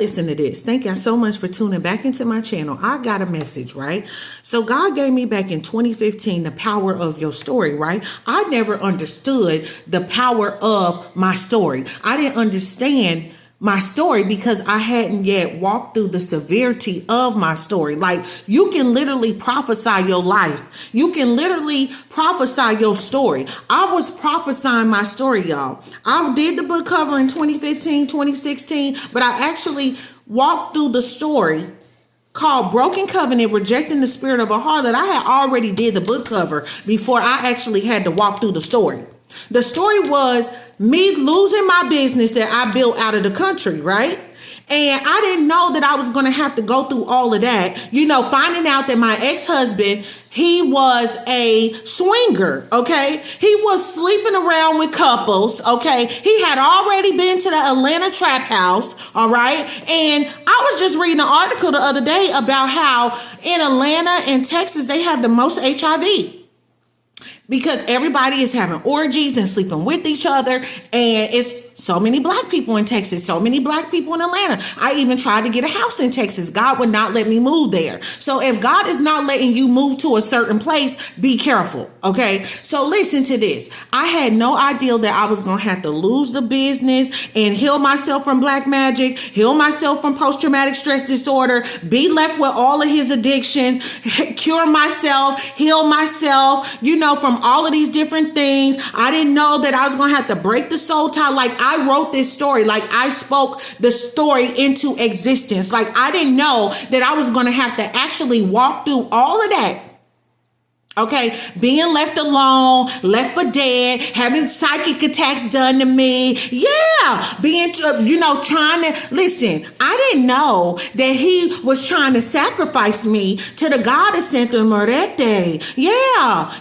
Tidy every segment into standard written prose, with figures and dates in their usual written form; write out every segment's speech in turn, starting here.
listen to this. Thank y'all so much for tuning back into my channel. I got a message, right? So God gave me back in 2015 the power of your story, right? I never understood the power of my story. I didn't understand my story because I hadn't yet walked through the severity of my story. Like, you can literally prophesy your life. You can literally prophesy your story. I was prophesying my story, y'all. I did the book cover in 2015, 2016, but I actually walked through the story called Broken Covenant, Rejecting the Spirit of a Harlot. I had already did the book cover before I actually had to walk through the story. The story was me losing my business that I built out of the country, right? And I didn't know that I was going to have to go through all of that. You know, finding out that my ex-husband, he was a swinger, okay? He was sleeping around with couples, okay? He had already been to the Atlanta trap house, all right? And I was just reading an article the other day about how in Atlanta and Texas, they have the most HIV. Because everybody is having orgies and sleeping with each other. And it's so many black people in Texas, so many black people in Atlanta. I even tried to get a house in Texas. God would not let me move there. So if God is not letting you move to a certain place, be careful, okay? So listen to this. I had no idea that I was going to have to lose the business and heal myself from black magic, heal myself from post-traumatic stress disorder, be left with all of his addictions, cure myself, heal myself, you know, from all of these different things. I didn't know that I was going to have to break the soul tie. Like, I wrote this story. Like, I spoke the story into existence. Like, I didn't know that I was going to have to actually walk through all of that. Okay, being left alone, left for dead, having psychic attacks done to me. Yeah, being, trying to, listen, I didn't know that he was trying to sacrifice me to the goddess Santa Morete. Yeah,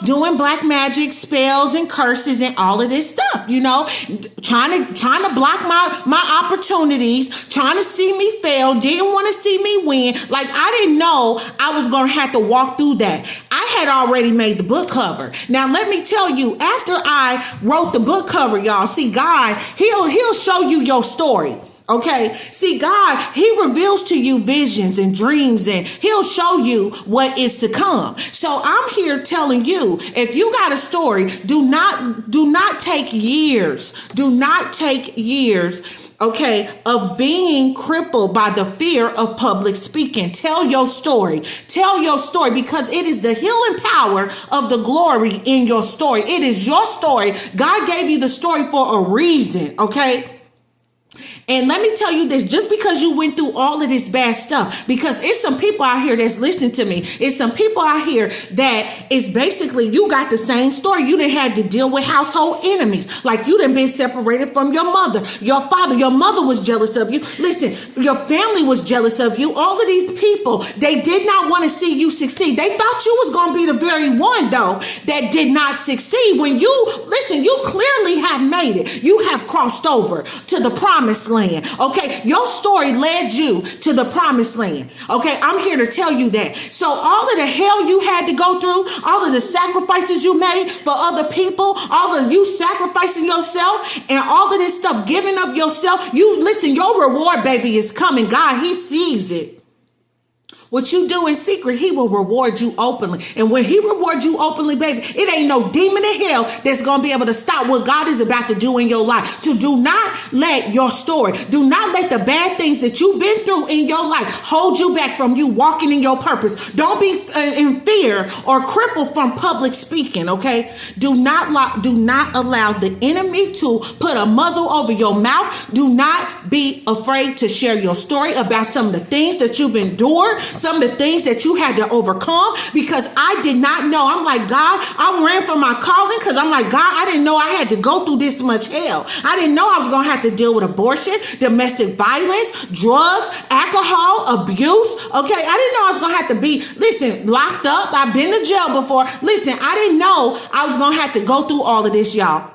doing black magic spells and curses and all of this stuff, trying to block my opportunities, trying to see me fail, didn't want to see me win. Like, I didn't know I was going to have to walk through that. I had already made the book cover. Now, let me tell you, after I wrote the book cover, y'all, see, God, he'll show you your story. Okay. See, God, he reveals to you visions and dreams, and he'll show you what is to come. So I'm here telling you, if you got a story, do not take years. Do not take years. Okay, of being crippled by the fear of public speaking. Tell your story. Tell your story, because it is the healing power of the glory in your story. It is your story. God gave you the story for a reason, okay? And let me tell you this, just because you went through all of this bad stuff, because it's some people out here that's listening to me. It's some people out here that is basically, you got the same story. You done had to deal with household enemies. Like, you done been separated from your mother, your father. Your mother was jealous of you. Listen, your family was jealous of you. All of these people, they did not want to see you succeed. They thought you was going to be the very one, though, that did not succeed. When you clearly have made it. You have crossed over to the promised land. Okay, your story led you to the promised land. Okay, I'm here to tell you that. So all of the hell you had to go through, all of the sacrifices you made for other people, all of you sacrificing yourself and all of this stuff, giving up yourself, your reward, baby, is coming. God, he sees it. What you do in secret, he will reward you openly. And when he rewards you openly, baby, it ain't no demon in hell that's going to be able to stop what God is about to do in your life. So do not let your story, do not let the bad things that you've been through in your life hold you back from you walking in your purpose. Don't be in fear or crippled from public speaking, okay? Do not allow the enemy to put a muzzle over your mouth. Do not be afraid to share your story about some of the things that you've endured, some of the things that you had to overcome, because I did not know. I'm like, God, I ran from my calling because I'm like, God, I didn't know I had to go through this much hell. I didn't know I was going to have to deal with abortion, domestic violence, drugs, alcohol, abuse. Okay, I didn't know I was going to have to be, locked up. I've been to jail before. Listen, I didn't know I was going to have to go through all of this, y'all.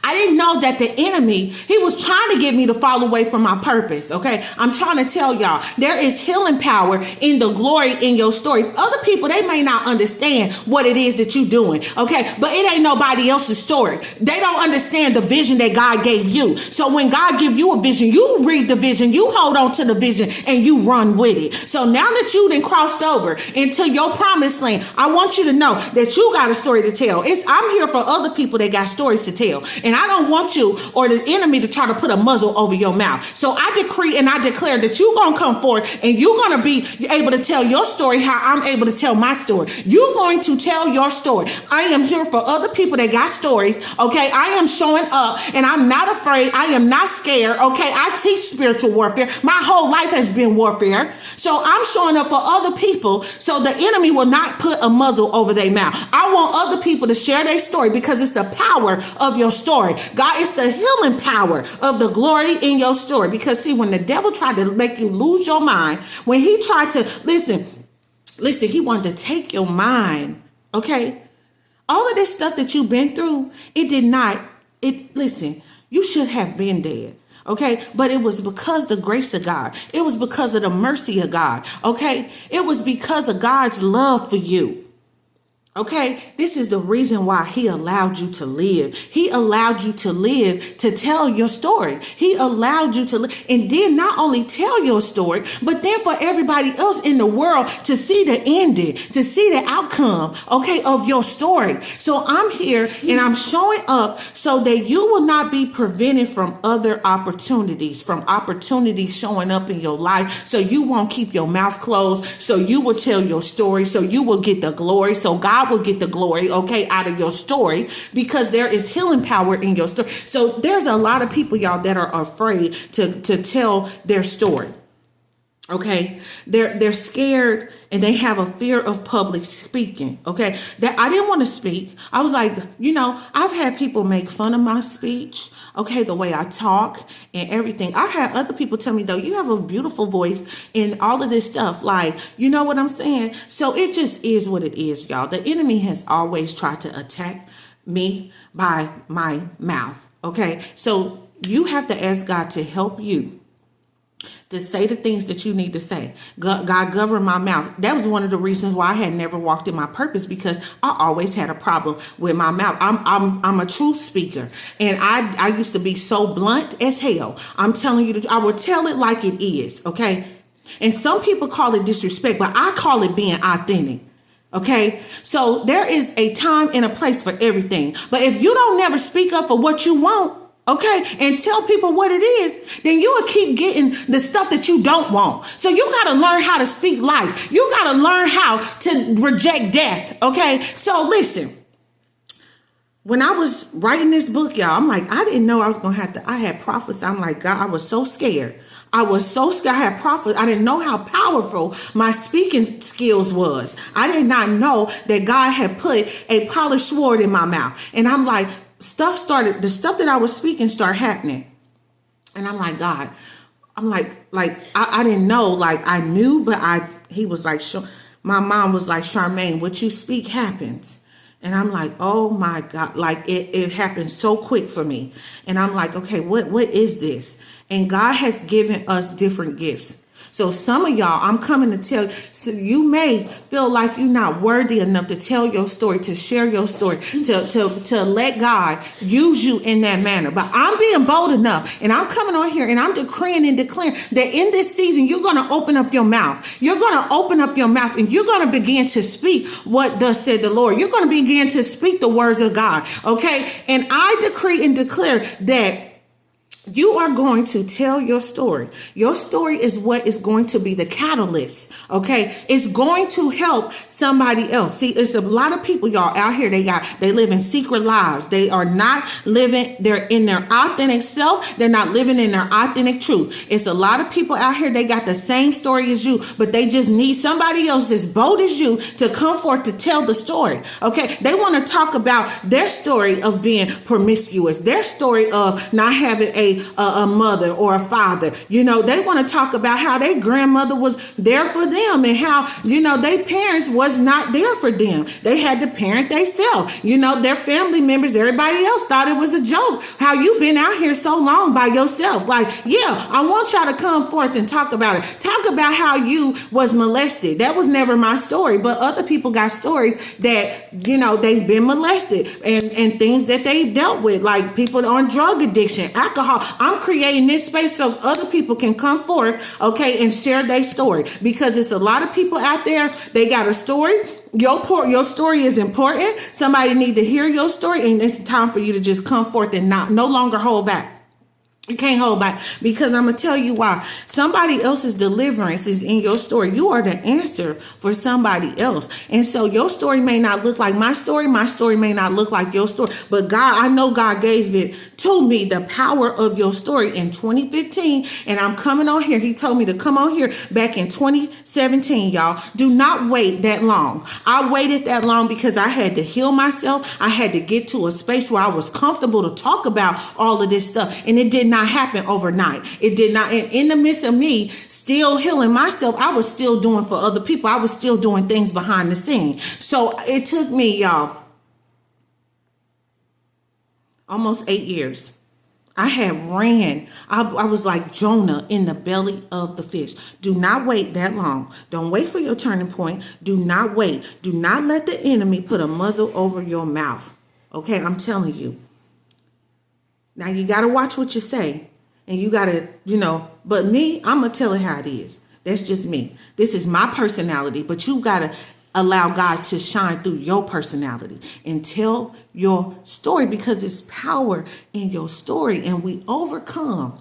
I didn't know that the enemy, he was trying to get me to fall away from my purpose. Okay. I'm trying to tell y'all, there is healing power in the glory in your story. Other people, they may not understand what it is that you're doing. Okay. But it ain't nobody else's story. They don't understand the vision that God gave you. So when God give you a vision, you read the vision, you hold on to the vision, and you run with it. So now that you done crossed over into your promised land, I want you to know that you got a story to tell. I'm here for other people that got stories to tell. And I don't want you or the enemy to try to put a muzzle over your mouth. So I decree and I declare that you're going to come forward and you're going to be able to tell your story how I'm able to tell my story. You're going to tell your story. I am here for other people that got stories. Okay. I am showing up and I'm not afraid. I am not scared. Okay. I teach spiritual warfare. My whole life has been warfare. So I'm showing up for other people so the enemy will not put a muzzle over their mouth. I want other people to share their story because it's the power of your story. God, it's the healing power of the glory in your story. Because see, when the devil tried to make you lose your mind, when he tried to, listen, he wanted to take your mind. Okay. All of this stuff that you've been through, listen, you should have been dead. Okay. But it was because of the grace of God. It was because of the mercy of God. Okay. It was because of God's love for you. Okay, this is the reason why he allowed you to live. He allowed you to live to tell your story. He allowed you to live and then not only tell your story, but then for everybody else in the world to see the ending, to see the outcome, okay, of your story. So I'm here and I'm showing up so that you will not be prevented from other opportunities, from opportunities showing up in your life. So you won't keep your mouth closed. So you will tell your story. So you will get the glory. So God will get the glory, okay, out of your story because there is healing power in your story. So there's a lot of people, y'all, that are afraid to tell their story. Okay, they're scared and they have a fear of public speaking. Okay, that I didn't want to speak. I was like, I've had people make fun of my speech. Okay, the way I talk and everything. I had other people tell me, though, you have a beautiful voice and all of this stuff. Like, you know what I'm saying? So it just is what it is, y'all. The enemy has always tried to attack me by my mouth. Okay, so you have to ask God to help you to say the things that you need to say. God govern my mouth. That was one of the reasons why I had never walked in my purpose, because I always had a problem with my mouth. I'm a truth speaker, and I used to be so blunt as hell. I'm telling you, I would tell it like it is. Okay, and some people call it disrespect, but I call it being authentic. Okay, so there is a time and a place for everything. But if you don't never speak up for what you want, okay, and tell people what it is, then you will keep getting the stuff that you don't want. So you got to learn how to speak life. You got to learn how to reject death. Okay, so listen. When I was writing this book, y'all, I'm like, I didn't know I was going to have to, I had prophets. I'm like, God, I was so scared. I had prophets. I didn't know how powerful my speaking skills was. I did not know that God had put a polished sword in my mouth. And I'm like, the stuff that I was speaking started happening. And I'm like, God, I didn't know, like I knew, but he was like, my mom was like, Charmaine, what you speak happens. And I'm like, oh my God, like it happened so quick for me. And I'm like, okay, what is this? And God has given us different gifts. So some of y'all, I'm coming to tell you, so you may feel like you're not worthy enough to tell your story, to share your story, to let God use you in that manner. But I'm being bold enough, and I'm coming on here and I'm decreeing and declaring that in this season, you're going to open up your mouth. You're going to open up your mouth and you're going to begin to speak what thus said the Lord. You're going to begin to speak the words of God. Okay. And I decree and declare that you are going to tell your story. Your story is what is going to be the catalyst. Okay. It's going to help somebody else. See, it's a lot of people, y'all, out here. They live in secret lives. They are not living. They're in their authentic self. They're not living in their authentic truth. It's a lot of people out here. They got the same story as you, but they just need somebody else as bold as you to come forth to tell the story. Okay. They want to talk about their story of being promiscuous, their story of not having a a mother or a father. You know, they want to talk about how their grandmother was there for them and how, you know, their parents was not there for them. They had to parent themselves. You know, their family members, everybody else thought it was a joke. How you been out here so long by yourself? Like, yeah, I want y'all to come forth and talk about it. Talk about how you was molested. That was never my story, but other people got stories that, you know, they've been molested and things that they've dealt with, like people on drug addiction, alcohol. I'm creating this space so other people can come forth, okay, and share their story, because it's a lot of people out there. They got a story. Your story is important. Somebody need to hear your story, and it's time for you to just come forth and no longer hold back. You can't hold back, because I'm going to tell you why. Somebody else's deliverance is in your story. You are the answer for somebody else. And so your story may not look like my story. My story may not look like your story. But God, I know God gave it to me, the power of your story, in 2015. And I'm coming on here. He told me to come on here back in 2017, y'all. Do not wait that long. I waited that long because I had to heal myself. I had to get to a space where I was comfortable to talk about all of this stuff. And it did not happen overnight. It did not. And in the midst of me still healing myself, I was still doing for other people. I was still doing things behind the scene. So it took me, y'all, almost 8 years. I had ran. I was like Jonah in the belly of the fish. Do not wait that long. Don't wait for your turning point. Do not wait. Do not let the enemy put a muzzle over your mouth. Okay, I'm telling you. Now, you got to watch what you say, and you got to, you know, but me, I'm going to tell it how it is. That's just me. This is my personality, but you got to allow God to shine through your personality and tell your story, because it's power in your story. And we overcome.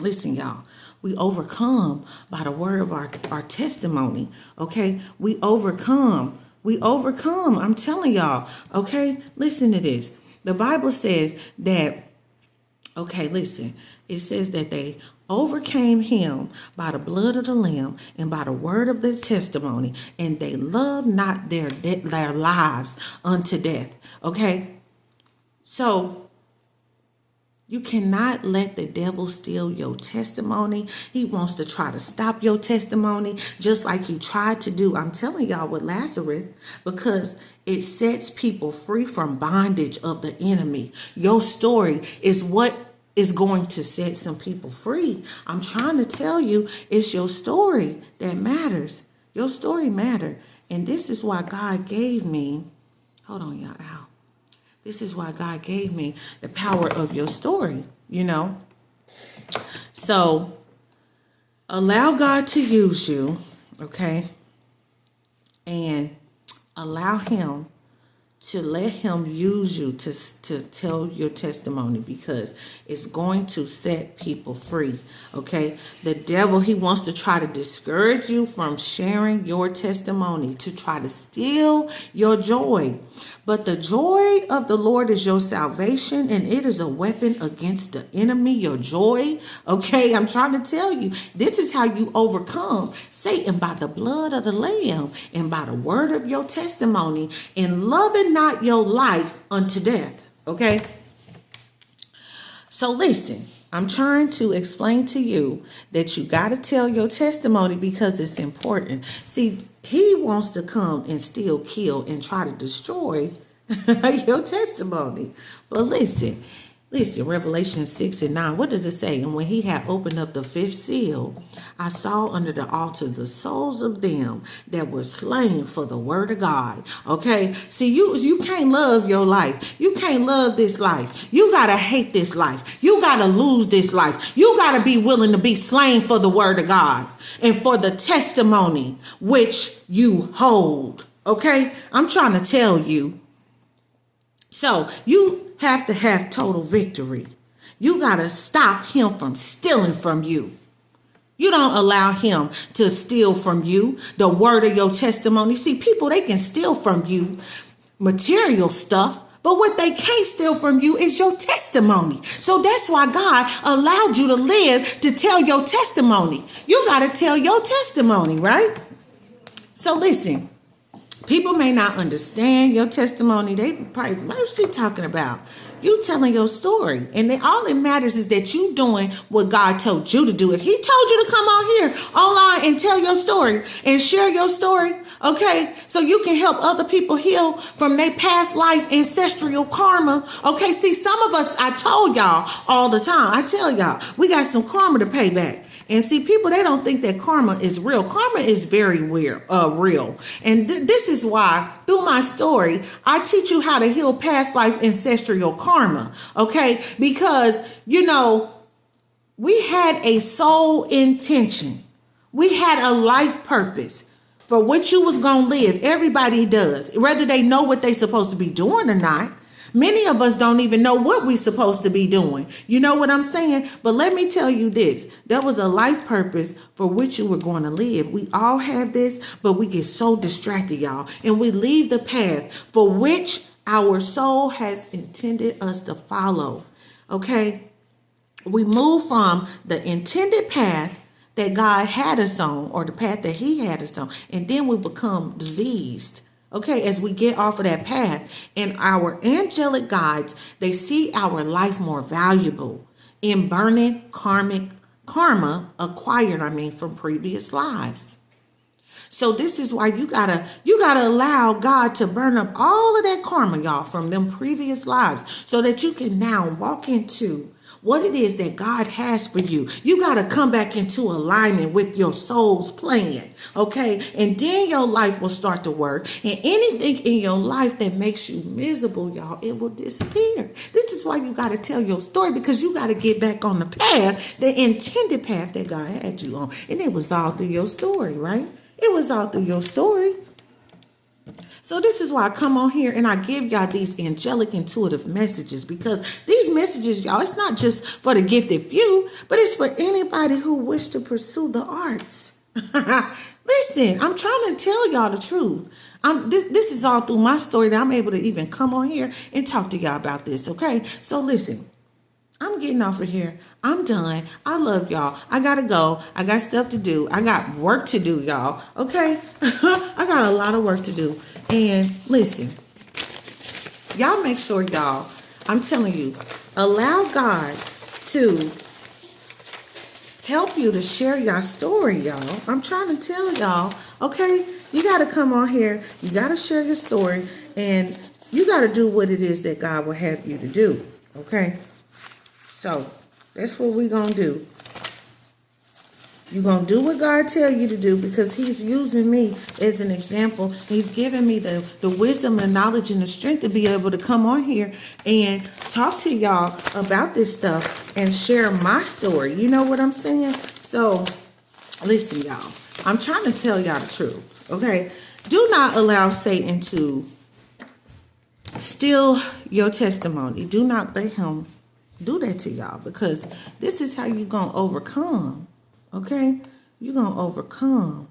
Listen, y'all, we overcome by the word of our testimony. Okay, we overcome. I'm telling y'all. Okay, listen to this. The Bible says that. Okay, listen. It says that they overcame him by the blood of the Lamb and by the word of their testimony, and they loved not their lives unto death. Okay, so you cannot let the devil steal your testimony. He wants to try to stop your testimony, just like he tried to do, I'm telling y'all, with Lazarus, because it sets people free from bondage of the enemy. Your story is what is going to set some people free. I'm trying to tell you, it's your story that matters. Your story matters. And this is why God gave me, hold on, y'all, ow. This is why God gave me the power of your story, you know. So allow God to use you, okay? And allow him to let him use you to tell your testimony, because it's going to set people free, okay? The devil, he wants to try to discourage you from sharing your testimony, to try to steal your joy. But the joy of the Lord is your salvation, and it is a weapon against the enemy, your joy, okay? I'm trying to tell you, this is how you overcome Satan, by the blood of the Lamb and by the word of your testimony, and loving not your life unto death, okay? So listen, I'm trying to explain to you that you got to tell your testimony, because it's important. See, he wants to come and steal, kill, and try to destroy your testimony. But listen, Revelation 6:9, what does it say? And when he had opened up the fifth seal, I saw under the altar the souls of them that were slain for the word of God. Okay, see, you can't love your life. You can't love this life. You got to hate this life. You got to lose this life. You got to be willing to be slain for the word of God and for the testimony which you hold. Okay, I'm trying to tell you. So you have to have total victory. You got to stop him from stealing from you. You don't allow him to steal from you the word of your testimony. See, people, they can steal from you material stuff, but what they can't steal from you is your testimony. So that's why God allowed you to live, to tell your testimony. You got to tell your testimony, right? So listen. People may not understand your testimony. They probably, what is she talking about? You telling your story. And then all it matters is that you doing what God told you to do. If he told you to come on here online and tell your story and share your story, okay, so you can help other people heal from their past life ancestral karma. Okay, see, some of us, I told y'all all the time, I tell y'all, we got some karma to pay back. And see, people, they don't think that karma is real. Karma is very real. And this is why, through my story, I teach you how to heal past life ancestral karma. Okay? Because, you know, we had a soul intention. We had a life purpose for which you was going to live. Everybody does. Whether they know what they supposed to be doing or not. Many of us don't even know what we're supposed to be doing. You know what I'm saying? But let me tell you this. There was a life purpose for which you were going to live. We all have this, but we get so distracted, y'all. And we leave the path for which our soul has intended us to follow. Okay? We move from the intended path that God had us on, or the path that he had us on, and then we become diseased. Okay, as we get off of that path, and our angelic guides, they see our life more valuable in burning karma acquired, from previous lives. So this is why you gotta allow God to burn up all of that karma, y'all, from them previous lives, so that you can now walk into what it is that God has for you. You got to come back into alignment with your soul's plan, okay? And then your life will start to work. And anything in your life that makes you miserable, y'all, it will disappear. This is why you got to tell your story, because you got to get back on the path, the intended path that God had you on. And it was all through your story, right? It was all through your story. So this is why I come on here and I give y'all these angelic intuitive messages, because these messages, y'all, it's not just for the gifted few, but it's for anybody who wish to pursue the arts. Listen, I'm trying to tell y'all the truth. This is all through my story that I'm able to even come on here and talk to y'all about this, okay? So listen, I'm getting off of here. I'm done. I love y'all. I got to go. I got stuff to do. I got work to do, y'all, okay? I got a lot of work to do. And listen, y'all make sure, y'all, I'm telling you, allow God to help you to share your story, y'all. I'm trying to tell y'all, okay? You got to come on here. You got to share your story. And you got to do what it is that God will have you to do, okay? So that's what we're going to do. You're going to do what God tell you to do, because he's using me as an example. He's giving me the wisdom and knowledge and the strength to be able to come on here and talk to y'all about this stuff and share my story. You know what I'm saying? So listen, y'all, I'm trying to tell y'all the truth, okay? Do not allow Satan to steal your testimony. Do not let him do that to y'all, because this is how you're going to overcome. Okay, you're going to overcome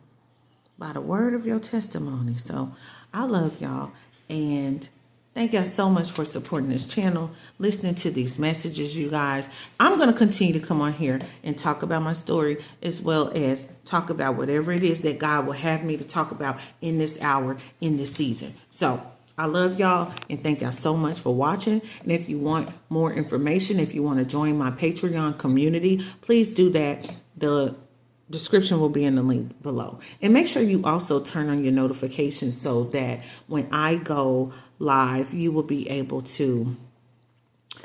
by the word of your testimony. So I love y'all, and thank y'all so much for supporting this channel, listening to these messages, you guys. I'm going to continue to come on here and talk about my story, as well as talk about whatever it is that God will have me to talk about in this hour, in this season. So I love y'all, and thank y'all so much for watching. And if you want more information, if you want to join my Patreon community, please do that. The description will be in the link below. And make sure you also turn on your notifications, so that when I go live, you will be able to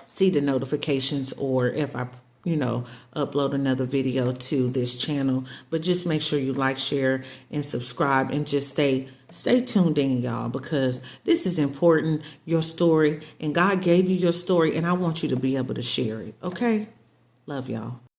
see the notifications, or if I upload another video to this channel. But just make sure you like, share, and subscribe, and just stay tuned in, y'all, because this is important, your story, and God gave you your story, and I want you to be able to share it, okay? Love y'all.